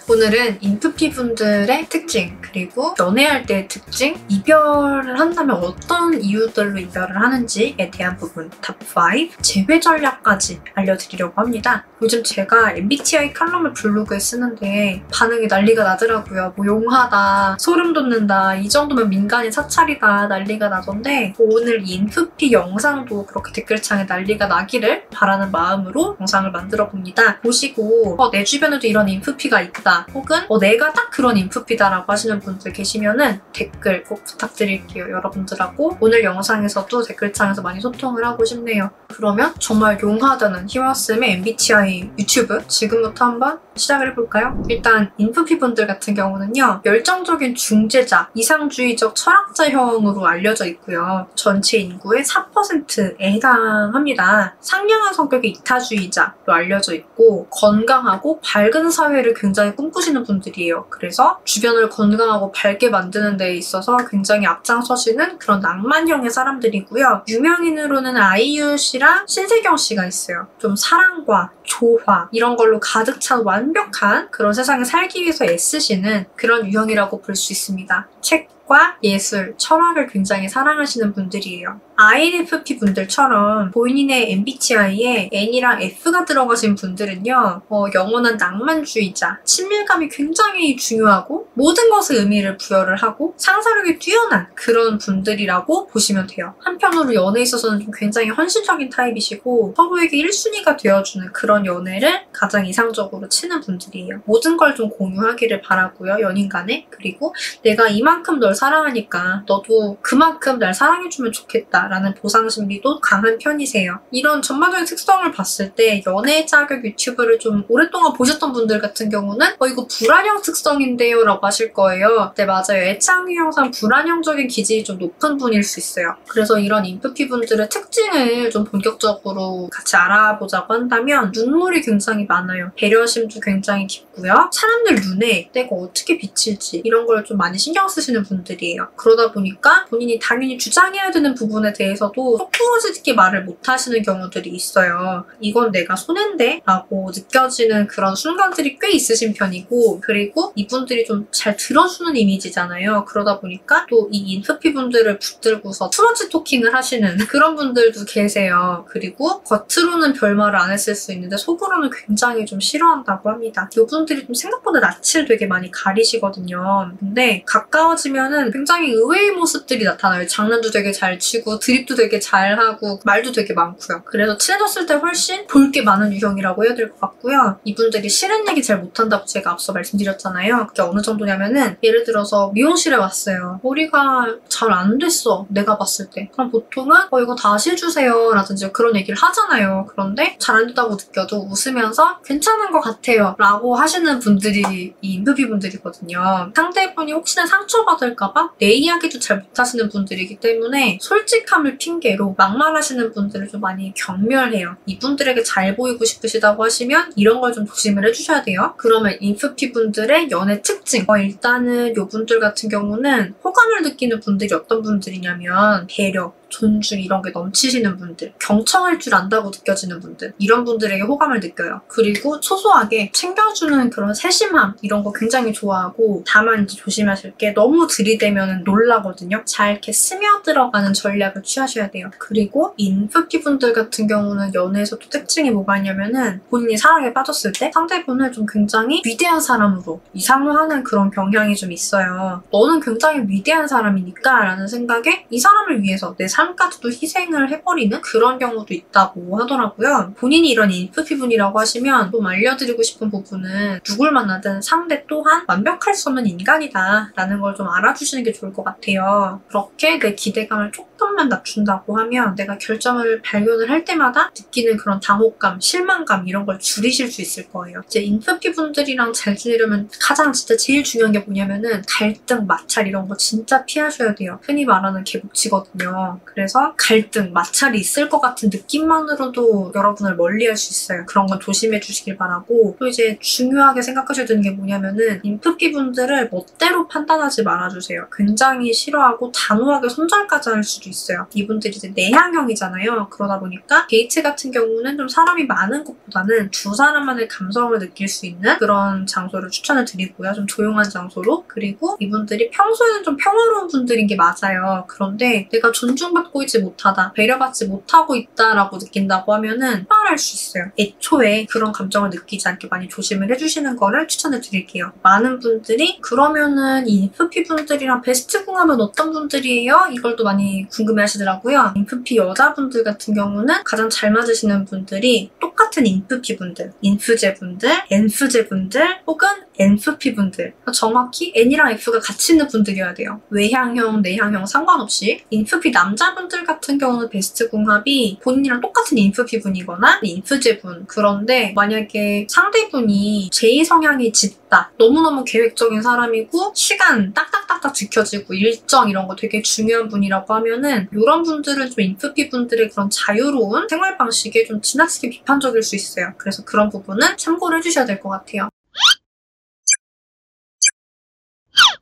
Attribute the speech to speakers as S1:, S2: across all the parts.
S1: 오늘은 인프피 분들의 특징, 그리고 연애할 때의 특징, 이별을 한다면 어떤 이유들로 이별을 하는지에 대한 부분 탑5, 제외 전략까지 알려드리려고 합니다. 요즘 제가 MBTI 칼럼을 블로그에 쓰는데 반응이 난리가 나더라고요. 뭐 용하다, 소름 돋는다, 이 정도면 민간인 사찰이다 난리가 나던데, 오늘 이 인프피 영상도 그렇게 댓글창에 난리가 나기를 바라는 마음으로 영상을 만들어 봅니다. 보시고 내 주변에도 이런 인프피가 있다, 혹은 내가 딱 그런 인프피다라고 하시는 분들 계시면은 댓글 꼭 부탁드릴게요. 여러분들하고 오늘 영상에서도 댓글창에서 많이 소통을 하고 싶네요. 그러면 정말 용하다는 희화쌤의 MBTI 유튜브 지금부터 한번 시작을 해볼까요? 일단 인프피 분들 같은 경우는요, 열정적인 중재자, 이상주의적 철학자형으로 알려져 있고요. 전체 인구의 4%에 해당합니다. 상냥한 성격의 이타주의자로 알려져 있고, 건강하고 밝은 사회를 굉장히 꿈꾸시는 분들이에요. 그래서 주변을 건강하고 밝게 만드는 데 있어서 굉장히 앞장서시는 그런 낭만형의 사람들이고요. 유명인으로는 아이유 씨랑 신세경 씨가 있어요. 좀 사랑과 조화 이런 걸로 가득 찬 완벽한 그런 세상에 살기 위해서 애쓰시는 그런 유형이라고 볼 수 있습니다. 책과 예술, 철학을 굉장히 사랑하시는 분들이에요. INFP 분들처럼 본인의 MBTI에 N이랑 F가 들어가신 분들은요, 영원한 낭만주의자, 친밀감이 굉장히 중요하고 모든 것에 의미를 부여를 하고 상상력이 뛰어난 그런 분들이라고 보시면 돼요. 한편으로 연애에 있어서는 좀 굉장히 헌신적인 타입이시고 서로에게 1순위가 되어주는 그런 연애를 가장 이상적으로 치는 분들이에요. 모든 걸 좀 공유하기를 바라고요, 연인 간에. 그리고 내가 이만큼 널 사랑하니까 너도 그만큼 날 사랑해주면 좋겠다 라는 보상심리도 강한 편이세요. 이런 전반적인 특성을 봤을 때 연애 자격 유튜브를 좀 오랫동안 보셨던 분들 같은 경우는 이거 불안형 특성인데요 라고 하실 거예요. 네, 맞아요. 애착유형상 불안형적인 기질이 좀 높은 분일 수 있어요. 그래서 이런 인프피 분들의 특징을 좀 본격적으로 같이 알아보자고 한다면 눈물이 굉장히 많아요. 배려심도 굉장히 깊고요. 사람들 눈에 내가 어떻게 비칠지 이런 걸 좀 많이 신경 쓰시는 분들이에요. 그러다 보니까 본인이 당연히 주장해야 되는 부분에 대해서도 속 부러지게 말을 못 하시는 경우들이 있어요. 이건 내가 손해인데? 라고 느껴지는 그런 순간들이 꽤 있으신 편이고, 그리고 이분들이 좀 잘 들어주는 이미지잖아요. 그러다 보니까 또 이 인프피 분들을 붙들고서 트런치 토킹을 하시는 그런 분들도 계세요. 그리고 겉으로는 별말을 안 했을 수 있는데 속으로는 굉장히 좀 싫어한다고 합니다. 이분들이 좀 생각보다 낯을 되게 많이 가리시거든요. 근데 가까워지면은 굉장히 의외의 모습들이 나타나요. 장난도 되게 잘 치고 드립도 되게 잘하고 말도 되게 많고요. 그래서 친해졌을 때 훨씬 볼 게 많은 유형이라고 해야 될 것 같고요. 이분들이 싫은 얘기 잘 못한다고 제가 앞서 말씀드렸잖아요. 그게 어느 정도냐면은 예를 들어서 미용실에 왔어요. 머리가 잘 안 됐어, 내가 봤을 때. 그럼 보통은 이거 다시 해주세요 라든지 그런 얘기를 하잖아요. 그런데 잘 안 됐다고 느껴도 웃으면서 괜찮은 것 같아요 라고 하시는 분들이 이 인프피 분들이거든요. 상대분이 혹시나 상처받을까봐 내 이야기도 잘 못하시는 분들이기 때문에 솔직함을 핑계로 막말하시는 분들을 좀 많이 경멸해요. 이분들에게 잘 보이고 싶으시다고 하시면 이런 걸 좀 조심을 해주셔야 돼요. 그러면 인프피 분들의 연애 특징, 일단은 이분들 같은 경우는 호감을 느끼는 분들이 어떤 분들이냐면 배려, 존중 이런 게 넘치시는 분들, 경청할 줄 안다고 느껴지는 분들, 이런 분들에게 호감을 느껴요. 그리고 소소하게 챙겨주는 그런 세심함 이런 거 굉장히 좋아하고, 다만 이제 조심하실 게 너무 들이대면 놀라거든요. 잘 이렇게 스며들어가는 전략을 취하셔야 돼요. 그리고 인프피 분들 같은 경우는 연애에서 또 특징이 뭐가 있냐면은 본인이 사랑에 빠졌을 때 상대분을 좀 굉장히 위대한 사람으로 이상화하는 그런 경향이 좀 있어요. 너는 굉장히 위대한 사람이니까 라는 생각에 이 사람을 위해서 내 삶까지도 희생을 해버리는 그런 경우도 있다고 하더라고요. 본인이 이런 인프피 분이라고 하시면 좀 알려드리고 싶은 부분은 누굴 만나든 상대 또한 완벽할 수 없는 인간이다 라는 걸 좀 알아주시는 게 좋을 것 같아요. 그렇게 내 기대감을 조금만 낮춘다고 하면 내가 결정을 발견을 할 때마다 느끼는 그런 당혹감, 실망감 이런 걸 줄이실 수 있을 거예요. 이제 인프피 분들이랑 잘 지내려면 가장 진짜 제일 중요한 게 뭐냐면은 갈등, 마찰 이런 거 진짜 피하셔야 돼요. 흔히 말하는 개복치거든요. 그래서 갈등, 마찰이 있을 것 같은 느낌만으로도 여러분을 멀리할 수 있어요. 그런 건 조심해 주시길 바라고, 또 이제 중요하게 생각하셔야 되는 게 뭐냐면은 인프피 분들을 멋대로 판단하지 말아주세요. 굉장히 싫어하고 단호하게 손절까지 할 수도 있어요. 이분들이 이제 내향형이잖아요. 그러다 보니까 데이트 같은 경우는 좀 사람이 많은 것보다는 두 사람만의 감성을 느낄 수 있는 그런 장소를 추천을 드리고요. 좀 조용한 장소로. 그리고 이분들이 평소에는 좀 평화로운 분들인 게 맞아요. 그런데 내가 존중받고 있지 못하다, 배려받지 못하고 있다라고 느낀다고 하면은 화할 수 있어요. 애초에 그런 감정을 느끼지 않게 많이 조심을 해주시는 거를 추천을 드릴게요. 많은 분들이 그러면은 이 인프피 분들이랑 베스트 궁합은 어떤 분들이에요? 이걸 또 많이 궁금해하시더라고요. 인프피 여자분들 같은 경우는 가장 잘 맞으시는 분들이 똑같은 인프피 분들, 인프제 분들, 엔프제 분들 혹은 엔프피 분들, 정확히 N이랑 F가 같이 있는 분들이어야 돼요. 외향형, 내향형 상관없이. 인프피 남자분들 같은 경우는 베스트 궁합이 본인이랑 똑같은 인프피 분이거나 인프제 분. 그런데 만약에 상대분이 제2 성향이 짙다, 너무너무 계획적인 사람이고 시간 딱딱딱딱 지켜지고 일정 이런 거 되게 중요한 분이라고 하면은 이런 분들은 좀 인프피 분들의 그런 자유로운 생활 방식에 좀 지나치게 비판적일 수 있어요. 그래서 그런 부분은 참고를 해주셔야 될 것 같아요.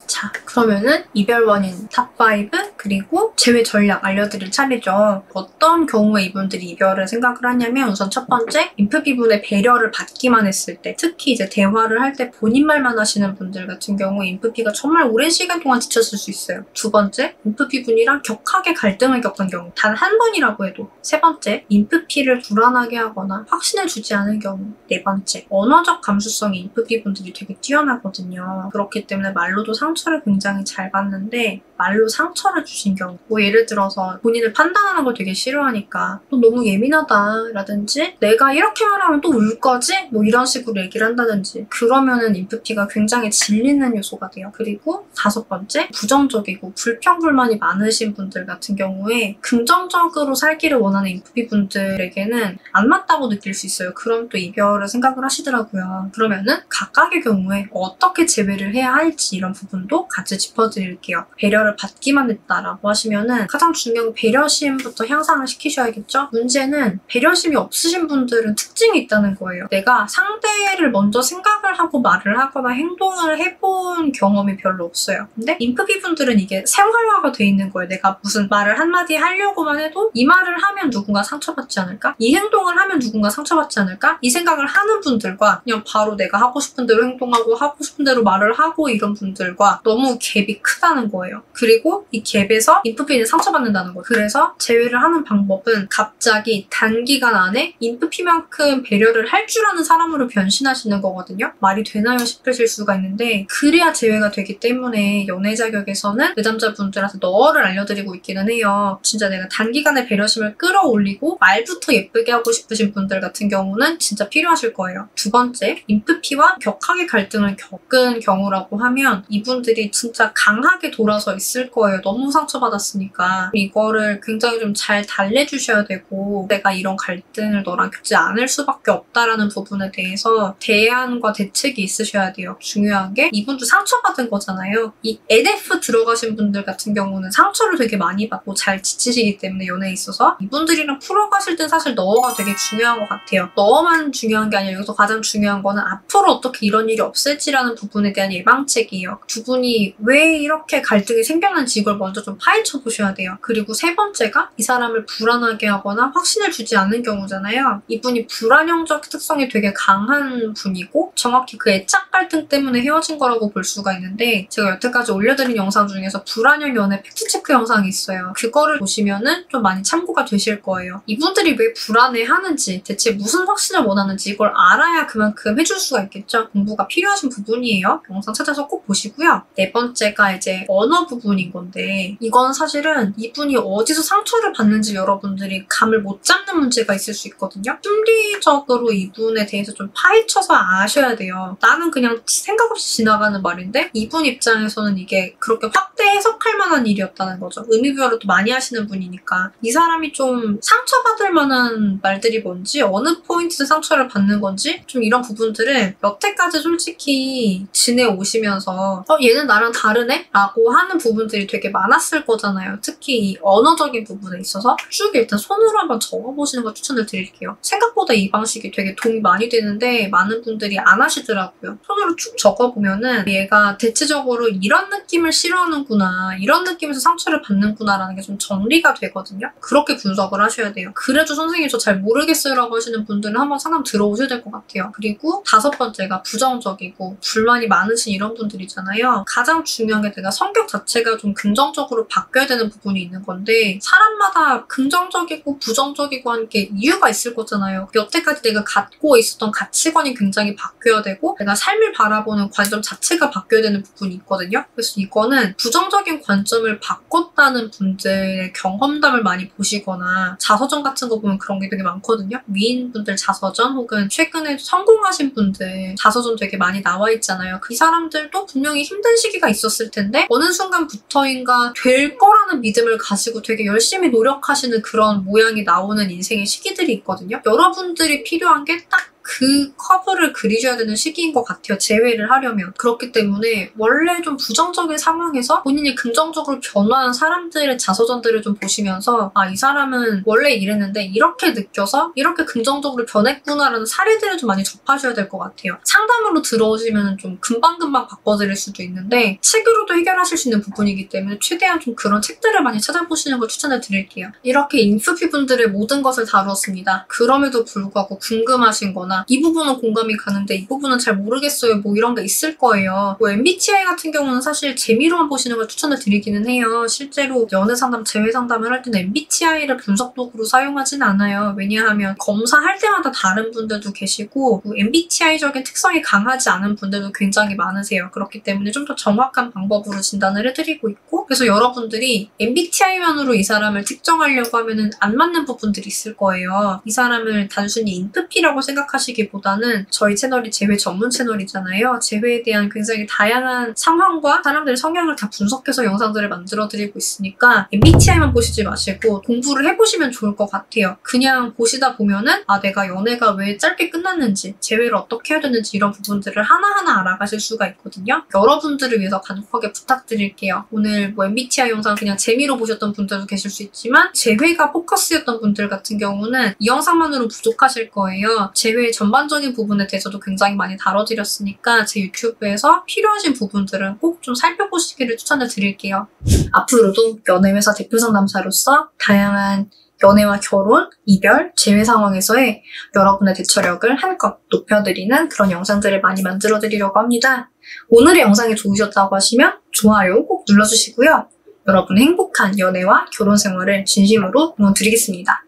S1: 자, 그러면은 이별 원인 탑5 그리고 제외 전략 알려드릴 차례죠. 어떤 경우에 이분들이 이별을 생각을 하냐면 우선 첫 번째, 인프피분의 배려를 받기만 했을 때, 특히 이제 대화를 할 때 본인 말만 하시는 분들 같은 경우 인프피가 정말 오랜 시간 동안 지쳤을 수 있어요. 두 번째, 인프피분이랑 격하게 갈등을 겪은 경우, 단 한 번이라고 해도. 세 번째, 인프피를 불안하게 하거나 확신을 주지 않은 경우. 네 번째, 언어적 감수성이 인프피분들이 되게 뛰어나거든요. 그렇기 때문에 말로도 상처를 굉장히 잘 받는데 말로 상처를 주신 경우, 뭐 예를 들어서 본인을 판단하는 걸 되게 싫어하니까 너 너무 예민하다 라든지 내가 이렇게 말하면 또 울 거지? 뭐 이런 식으로 얘기를 한다든지, 그러면은 인프피가 굉장히 질리는 요소가 돼요. 그리고 다섯 번째, 부정적이고 불평불만이 많으신 분들 같은 경우에 긍정적으로 살기를 원하는 인프피 분들에게는 안 맞다고 느낄 수 있어요. 그럼 또 이별을 생각을 하시더라고요. 그러면은 각각의 경우에 어떻게 재회를 해야 할지 이런 부분도 같이 짚어드릴게요. 배려를 받기만 했다라고 하시면은 가장 중요한 건 배려심부터 향상을 시키셔야겠죠? 문제는 배려심이 없으신 분들은 특징이 있다는 거예요. 내가 상대를 먼저 생각을 하고 말을 하거나 행동을 해본 경험이 별로 없어요. 근데 인프피 분들은 이게 생활화가 돼 있는 거예요. 내가 무슨 말을 한마디 하려고만 해도 이 말을 하면 누군가 상처받지 않을까? 이 행동을 하면 누군가 상처받지 않을까? 이 생각을 하는 분들과 그냥 바로 내가 하고 싶은 대로 행동하고 하고 싶은 대로 말을 하고 이런 분들과 너무 갭이 크다는 거예요. 그리고 이 갭에서 인프피는 상처받는다는 거예요. 그래서 제외를 하는 방법은 갑자기 단기간 안에 인프피만큼 배려를 할 줄 아는 사람으로 변신하시는 거거든요. 말이 되나요 싶으실 수가 있는데 그래야 제외가 되기 때문에 연애 자격에서는 내담자분들한테 너를 알려드리고 있기는 해요. 진짜 내가 단기간에 배려심을 끌어올리고 말부터 예쁘게 하고 싶으신 분들 같은 경우는 진짜 필요하실 거예요. 두 번째, 인프피와 격하게 갈등을 겪은 경우라고 하면 이분들이 진짜 강하게 돌아서 있을 거예요. 너무 상처받았으니까. 이거를 굉장히 좀 잘 달래주셔야 되고 내가 이런 갈등을 너랑 겪지 않을 수밖에 없다라는 부분에 대해서 대안과 대책이 있으셔야 돼요. 중요한 게 이분도 상처받은 거잖아요. 이 NF 들어가신 분들 같은 경우는 상처를 되게 많이 받고 잘 지치시기 때문에 연애에 있어서 이분들이랑 풀어가실 땐 사실 너가 되게 중요한 것 같아요. 너만 중요한 게 아니라 여기서 가장 중요한 거는 앞으로 어떻게 이런 일이 없을지라는 부분에 대한 예방책이에요. 두 분이 왜 이렇게 갈등이 생겨난지 이걸 먼저 좀 파헤쳐 보셔야 돼요. 그리고 세 번째가 이 사람을 불안하게 하거나 확신을 주지 않는 경우잖아요. 이분이 불안형적 특성이 되게 강한 분이고 정확히 그 애착 갈등 때문에 헤어진 거라고 볼 수가 있는데 제가 여태까지 올려드린 영상 중에서 불안형 연애 팩트체크 영상이 있어요. 그거를 보시면은 좀 많이 참고가 되실 거예요. 이분들이 왜 불안해하는지 대체 무슨 확신을 원하는지 이걸 알아야 그만큼 해줄 수가 있겠죠. 공부가 필요하신 부분이에요. 영상 찾아서 꼭 보시고요. 네 번째가 이제 언어 부분인 건데 이건 사실은 이분이 어디서 상처를 받는지 여러분들이 감을 못 잡는 문제가 있을 수 있거든요. 심리적으로 이분에 대해서 좀 파헤쳐서 아셔야 돼요. 나는 그냥 생각 없이 지나가는 말인데 이분 입장에서는 이게 그렇게 확대 해석할 만한 일이었다는 거죠. 의미부여를 또 많이 하시는 분이니까 이 사람이 좀 상처받을 만한 말들이 뭔지 어느 포인트에서 상처를 받는 건지 좀 이런 부분들을 여태까지 솔직히 지내오시면서 얘는 나랑 다르네? 라고 하는 부분들이 되게 많았어요. 많았을 거잖아요. 특히 이 언어적인 부분에 있어서 쭉 일단 손으로 한번 적어보시는 걸 추천을 드릴게요. 생각보다 이 방식이 되게 도움이 많이 되는데 많은 분들이 안 하시더라고요. 손으로 쭉 적어보면은 얘가 대체적으로 이런 느낌을 싫어하는구나, 이런 느낌에서 상처를 받는구나 라는 게 좀 정리가 되거든요. 그렇게 분석을 하셔야 돼요. 그래도 선생님 저 잘 모르겠어요 라고 하시는 분들은 한번 상담 들어오셔야 될 것 같아요. 그리고 5번째가 부정적이고 불만이 많으신 이런 분들이잖아요. 가장 중요한 게 내가 성격 자체가 좀 긍정적으로 바뀌어야 되는 부분이 있는 건데 사람마다 긍정적이고 부정적이고 하는 게 이유가 있을 거잖아요. 여태까지 내가 갖고 있었던 가치관이 굉장히 바뀌어야 되고 내가 삶을 바라보는 관점 자체가 바뀌어야 되는 부분이 있거든요. 그래서 이거는 부정적인 관점을 바꿨다는 분들의 경험담을 많이 보시거나 자서전 같은 거 보면 그런 게 되게 많거든요. 위인분들 자서전 혹은 최근에 성공하신 분들 자서전 되게 많이 나와 있잖아요. 그 사람들도 분명히 힘든 시기가 있었을 텐데 어느 순간부터인가 될 거라는 믿음을 가지고 되게 열심히 노력하시는 그런 모양이 나오는 인생의 시기들이 있거든요. 여러분들이 필요한 게 딱 그 커브를 그리셔야 되는 시기인 것 같아요. 재회를 하려면. 그렇기 때문에 원래 좀 부정적인 상황에서 본인이 긍정적으로 변화한 사람들의 자서전들을 좀 보시면서 아, 이 사람은 원래 이랬는데 이렇게 느껴서 이렇게 긍정적으로 변했구나라는 사례들을 좀 많이 접하셔야 될 것 같아요. 상담으로 들어오시면 좀 금방금방 바꿔드릴 수도 있는데 책으로도 해결하실 수 있는 부분이기 때문에 최대한 좀 그런 책들을 많이 찾아보시는 걸 추천해 드릴게요. 이렇게 인프피분들의 모든 것을 다루었습니다. 그럼에도 불구하고 궁금하신 거나 이 부분은 공감이 가는데 이 부분은 잘 모르겠어요. 뭐 이런 게 있을 거예요. 뭐 MBTI 같은 경우는 사실 재미로만 보시는 걸 추천을 드리기는 해요. 실제로 연애 상담, 재회 상담을 할 때는 MBTI를 분석 도구로 사용하진 않아요. 왜냐하면 검사할 때마다 다른 분들도 계시고 MBTI적인 특성이 강하지 않은 분들도 굉장히 많으세요. 그렇기 때문에 좀 더 정확한 방법으로 진단을 해드리고 있고 그래서 여러분들이 MBTI만으로 이 사람을 특정하려고 하면은 안 맞는 부분들이 있을 거예요. 이 사람을 단순히 인프피라고 생각하시기보다는 저희 채널이 재회 전문 채널이잖아요. 재회에 대한 굉장히 다양한 상황과 사람들의 성향을 다 분석해서 영상들을 만들어드리고 있으니까 MBTI만 보시지 마시고 공부를 해보시면 좋을 것 같아요. 그냥 보시다 보면은 아, 내가 연애가 왜 짧게 끝났는지, 재회를 어떻게 해야 되는지 이런 부분들을 하나하나 알아가실 수가 있거든요. 여러분들을 위해서 간곡하게 부탁드릴게요. 오늘 뭐 MBTI 영상 그냥 재미로 보셨던 분들도 계실 수 있지만 재회가 포커스였던 분들 같은 경우는 이 영상만으로는 부족하실 거예요. 재회 전반적인 부분에 대해서도 굉장히 많이 다뤄드렸으니까 제 유튜브에서 필요하신 부분들은 꼭 좀 살펴보시기를 추천을 드릴게요. 앞으로도 연애회사 대표 상담사로서 다양한 연애와 결혼, 이별, 재회 상황에서의 여러분의 대처력을 한껏 높여드리는 그런 영상들을 많이 만들어드리려고 합니다. 오늘의 영상이 좋으셨다고 하시면 좋아요 꼭 눌러주시고요. 여러분의 행복한 연애와 결혼 생활을 진심으로 응원드리겠습니다.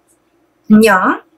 S1: 안녕!